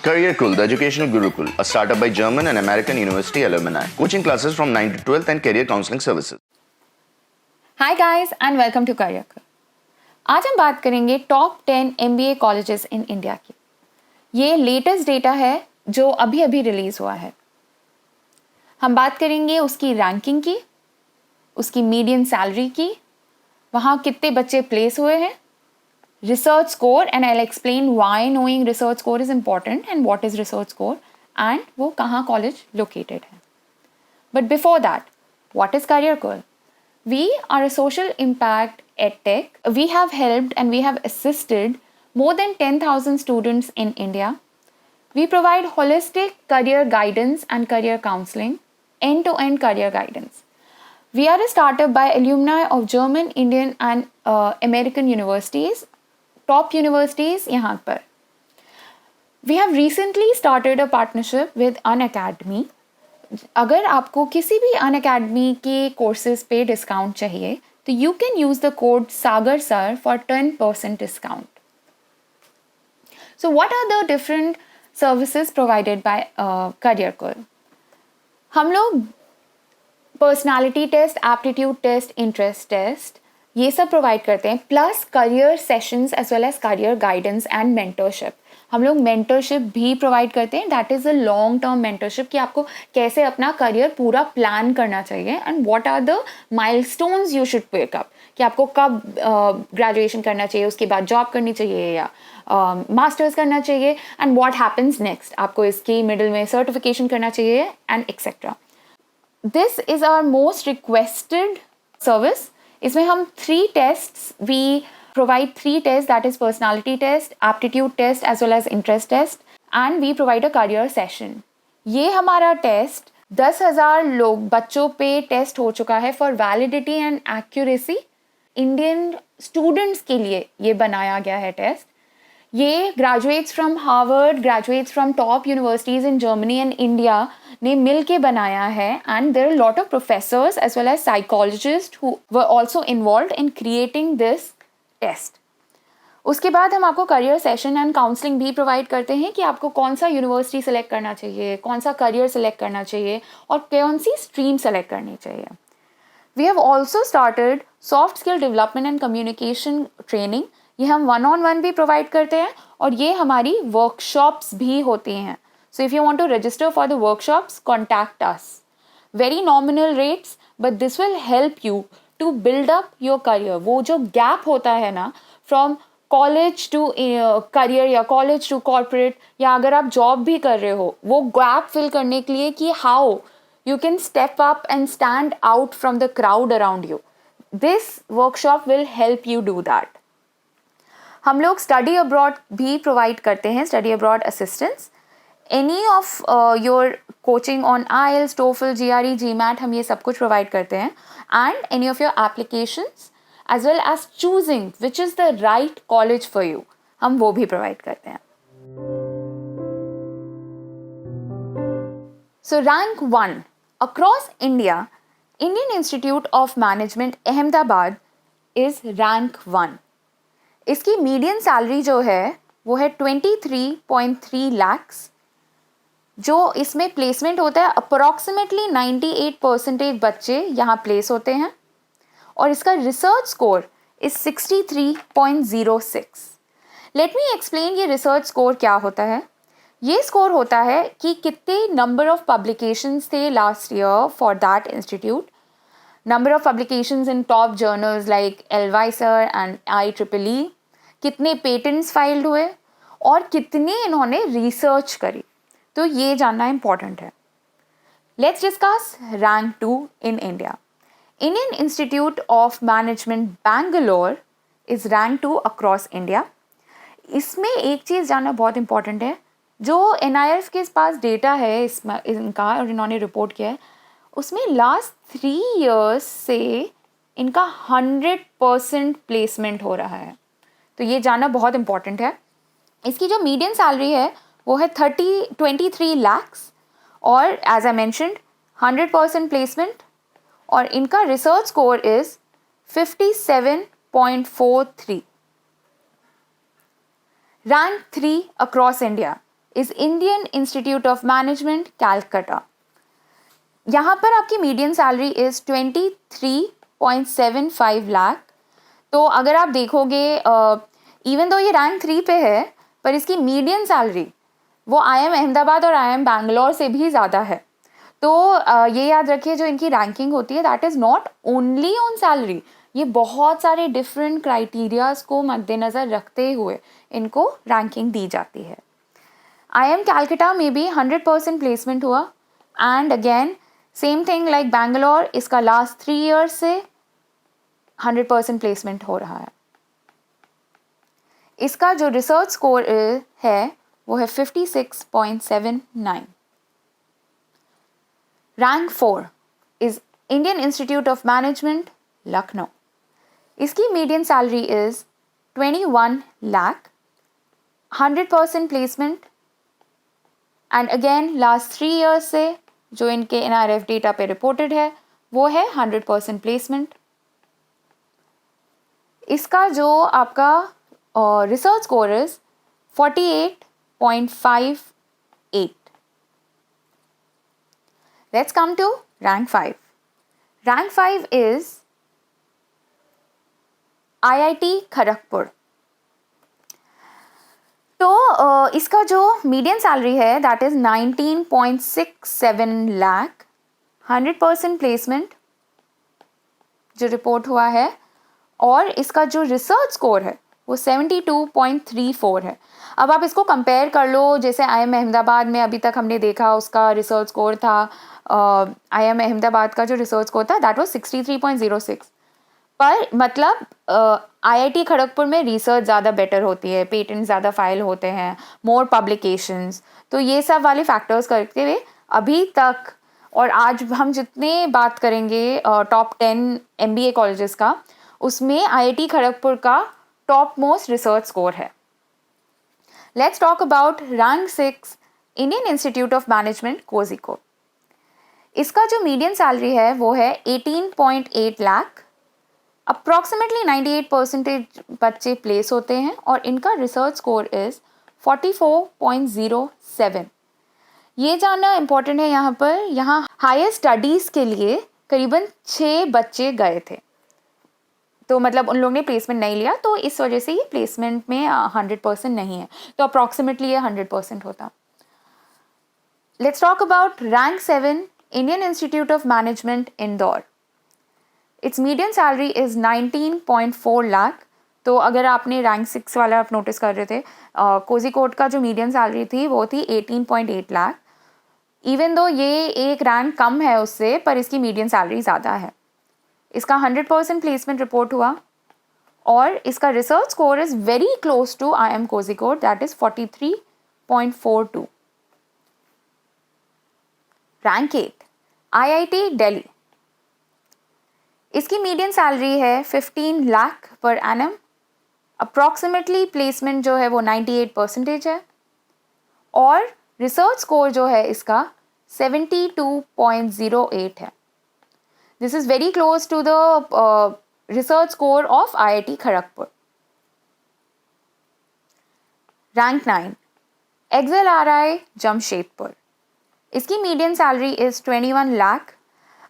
Career Cool, the educational gurukul, a startup by German and American university alumni. Coaching classes from 9 to 12th and career counseling services. Hi guys and welcome to Career Cool. आज हम बात करेंगे top 10 MBA colleges in India की. ये latest data है जो अभी अभी रिलीज हुआ है. हम बात करेंगे उसकी रैंकिंग की, उसकी मीडियन सैलरी की, वहाँ कितने बच्चे प्लेस हुए हैं, research score, and I'll explain why knowing research score is important and what is research score and वो कहाँ college located है. But before that, what is Career Cool? We are a social impact edtech. We have helped and we have assisted more than 10,000 students in India. We provide holistic career guidance and career counseling, end-to-end career guidance. We are a startup by alumni of German, Indian and American universities. Top universities यहाँ पर. We have recently started a partnership with Unacademy. अगर आपको किसी भी Unacademy के courses पे discount चाहिए तो you can use the code SAGARSAR for 10% discount. So what are the different services provided by Career Cool? हम लोग personality test, aptitude test, interest test ये सब प्रोवाइड करते हैं, plus career sessions as well as career guidance and mentorship. हम लोग mentorship भी provide करते हैं. That is a long term mentorship कि आपको कैसे अपना करियर पूरा प्लान करना चाहिए and what are the milestones you should pick up, कि आपको कब ग्रेजुएशन करना चाहिए, उसके बाद जॉब करनी चाहिए या मास्टर्स करना चाहिए एंड व्हाट हैपन्स नेक्स्ट, आपको इसकी मिडिल में सर्टिफिकेशन करना चाहिए and etcetera. This is our most requested service. इसमें हम 3 tests, we provide 3 tests, that is personality test, aptitude test as well as interest test, and we provide a career session. ये हमारा test 10,000 लोग बच्चों पे test हो चुका है for validity and accuracy. Indian students के लिए ये बनाया गया है टेस्ट. ये graduates from Harvard, graduates from top universities in Germany and India ने मिल के बनाया है and there are lot of professors as well as psychologist who were also involved in creating this test. उसके बाद हम आपको करियर सेशन एंड काउंसलिंग भी प्रोवाइड करते हैं कि आपको कौन सा यूनिवर्सिटी सेलेक्ट करना चाहिए, कौन सा करियर सेलेक्ट करना चाहिए और कौन सी स्ट्रीम सेलेक्ट करनी चाहिए. We have also started soft skill development and communication training. ये हम 1-on-1 भी प्रोवाइड करते हैं और ये हमारी वर्कशॉप्स भी होती हैं. So if you want to register for the workshops, contact us. Very nominal rates but this will help you to build up your career. वो जो गैप होता है ना फ्रॉम कॉलेज टू करियर या कॉलेज टू कॉर्पोरेट, या अगर आप job भी कर रहे हो, वो गैप फिल करने के लिए कि how you can step up and stand out from the crowd around you, this workshop will help you do that. हम लोग स्टडी अब्रॉड भी प्रोवाइड करते हैं, study abroad assistance. Any of your coaching on IELTS, TOEFL, GRE, GMAT, हम ये सब कुछ provide करते हैं. And any of your applications as well as choosing which is the right college for you, हम वो भी प्रोवाइड करते हैं. So rank 1 across India, Indian Institute of Management Ahmedabad is rank 1. इसकी मीडियन सैलरी जो है वो है 23.3 lakhs. जो इसमें प्लेसमेंट होता है अप्रॉक्सीमेटली 98% बच्चे यहाँ प्लेस होते हैं और इसका research score is 63.06. Let me explain ये रिसर्च स्कोर क्या होता है. ये स्कोर होता है कि कितने नंबर ऑफ पब्लिकेशंस थे last year for that institute, number of publications in top journals like Elsevier and IEEE, कितने पेटेंट्स फाइल्ड हुए और कितनी इन्होंने रिसर्च करी. तो ये जानना इम्पॉर्टेंट है. Let's discuss rank 2 in India. Indian Institute of management Bangalore is rank 2 across India. इसमें एक चीज़ जानना बहुत इम्पॉर्टेंट है. जो NIRF के पास डेटा है इसमें इनका और इन्होंने रिपोर्ट किया है, उसमें लास्ट 3 years से इनका 100% प्लेसमेंट हो रहा है. तो ये जानना बहुत इम्पॉर्टेंट है. इसकी जो मीडियन सैलरी है वो है 23 lakhs और एज आई मैंशनड 100% प्लेसमेंट और इनका research score is 57.43. Rank 3 across India. Is Indian Institute of management Calcutta. यहाँ पर आपकी मीडियन सैलरी इज़ 23.75 लाख। तो अगर आप देखोगे इवन दो ये रैंक 3 पे है, पर इसकी मीडियन सैलरी वो IIM अहमदाबाद और IIM बैंगलोर से भी ज़्यादा है। तो ये याद रखिए, जो इनकी रैंकिंग होती है that is not only on salary, ये बहुत सारे डिफरेंट क्राइटेरियाज को मद्देनज़र रखते हुए इनको रैंकिंग दी जाती है। IIM कैलकटा में भी 100% प्लेसमेंट हुआ, and again same thing like Bangalore, इसका लास्ट 3 ईयर्स से 100% प्लेसमेंट हो रहा है। इसका जो रिसर्च स्कोर है वो है 56.79। Rank 4 is Indian Institute of Management Lucknow. इसकी median salary is 21 lakh, 100% placement, and again last 3 years से जो इनके NRF डेटा पे रिपोर्टेड है वो है 100% प्लेसमेंट। इसका जो आपका research score is 48.58। Let's come to rank 5। Rank 5 is IIT Kharagpur. तो इसका जो मीडियन सैलरी है दैट इज 19.67 लाख, 100% प्लेसमेंट जो रिपोर्ट हुआ है, और इसका जो रिसर्च स्कोर है वो 72.34 है। अब आप इसको कंपेयर कर लो, जैसे IIM अहमदाबाद में अभी तक हमने देखा उसका रिसर्च स्कोर था, IIM अहमदाबाद का जो रिसर्च स्कोर था दैट वाज 63.06। पर मतलब IIT खड़गपुर में रिसर्च ज़्यादा बेटर होती है, पेटेंट ज़्यादा फाइल होते हैं, मोर पब्लिकेशंस, तो ये सब वाले फैक्टर्स करते हुए अभी तक, और आज हम जितने बात करेंगे टॉप 10 MBA कॉलेजेस का, उसमें IIT खड़गपुर का टॉप मोस्ट रिसर्च स्कोर है। Let's talk about rank 6 Indian Institute of management Kozhikode. इसका जो मीडियन सैलरी है वो है 18.8 लाख, अप्रॉक्सीमेटली 98% बच्चे प्लेस होते हैं, और इनका रिसर्च स्कोर इज 44.07। ये जानना इम्पोर्टेंट है यहाँ पर, यहाँ हायर स्टडीज़ के लिए करीबन 6 बच्चे गए थे, तो मतलब उन लोगों ने प्लेसमेंट नहीं लिया, तो इस वजह से ये प्लेसमेंट में 100% नहीं है, तो अप्रॉक्सीमेटली ये 100% होता। Let's talk about rank 7 Indian Institute of management Indore. It's median salary is 19.4 lakh. तो अगर आपने रैंक 6 वाला आप नोटिस कर रहे थे, कोझिकोड का जो मीडियन सैलरी थी वो थी 18.8 लाख। इवन दो ये एक रैंक कम है उससे, पर इसकी मीडियन सैलरी ज़्यादा है। इसका 100% प्लेसमेंट रिपोर्ट हुआ, और इसका research score is very close to IIM Kozhikode that is 43.42। Rank 8 IIT Delhi. इसकी मीडियन सैलरी है 15 lakh per annum, approximately placement जो है वो 98% है, और रिसर्च स्कोर जो है इसका 72.08 है। This is very close to the research score of IIT Kharagpur. Rank 9 XLRI Jamshedpur. इसकी मीडियन सैलरी इज़ 21 लाख।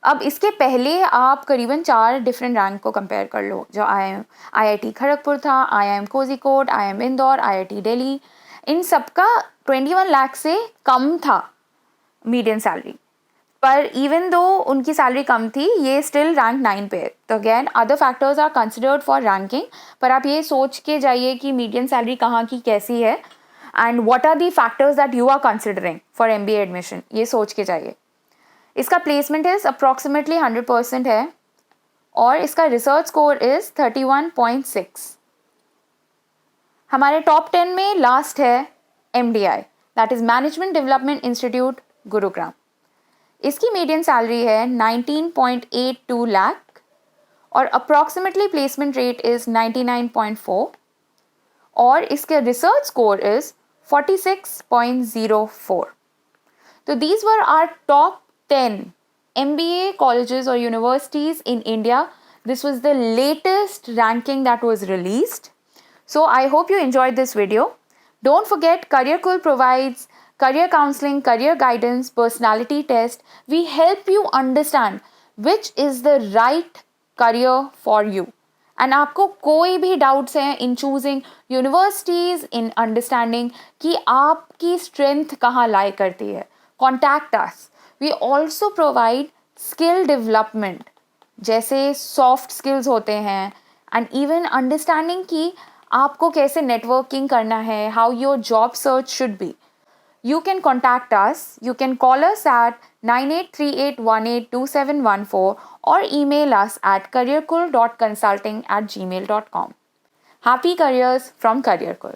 अब इसके पहले आप करीबन 4 डिफरेंट रैंक को कंपेयर कर लो, जो IIT खड़गपुर था, IIM Kozhikode, IIM Indore, IIT Delhi, इन सब का 21 लाख से कम था मीडियन सैलरी, पर इवन दो उनकी सैलरी कम थी, ये स्टिल रैंक 9 पे है। तो again other factors are considered for ranking, पर आप ये सोच के जाइए कि मीडियन सैलरी कहाँ की कैसी है, and what are the factors that you are considering for MBA admission, ये सोच के जाइए। इसका प्लेसमेंट इज़ अप्रॉक्सीमेटली 100% है, और इसका रिसर्च स्कोर इज़ 31.6। हमारे टॉप 10 में लास्ट है MDI that is management development institute Gurugram. इसकी मीडियन सैलरी है 19.82 लाख, और अप्रॉक्सीमेटली प्लेसमेंट रेट इज़ 99.4, और इसके रिसर्च स्कोर इज़ 46.04। तो these were our top 10 MBA colleges or universities in India. This was the latest ranking that was released. So I hope you enjoyed this video. Don't forget, CareerKul provides career counseling, career guidance, personality test. We help you understand which is the right career for you. And आपको कोई भी doubts हैं in choosing universities, in understanding कि आपकी strength कहाँ lie करती है, contact us. We also provide skill development, जैसे सॉफ्ट स्किल्स होते हैं, एंड इवन अंडरस्टैंडिंग कि आपको कैसे नेटवर्किंग करना है, how your job search should be. You can contact us. You can call us at 9838182714 or email us at careerkul.consulting@gmail.com. Happy careers from CareerKul.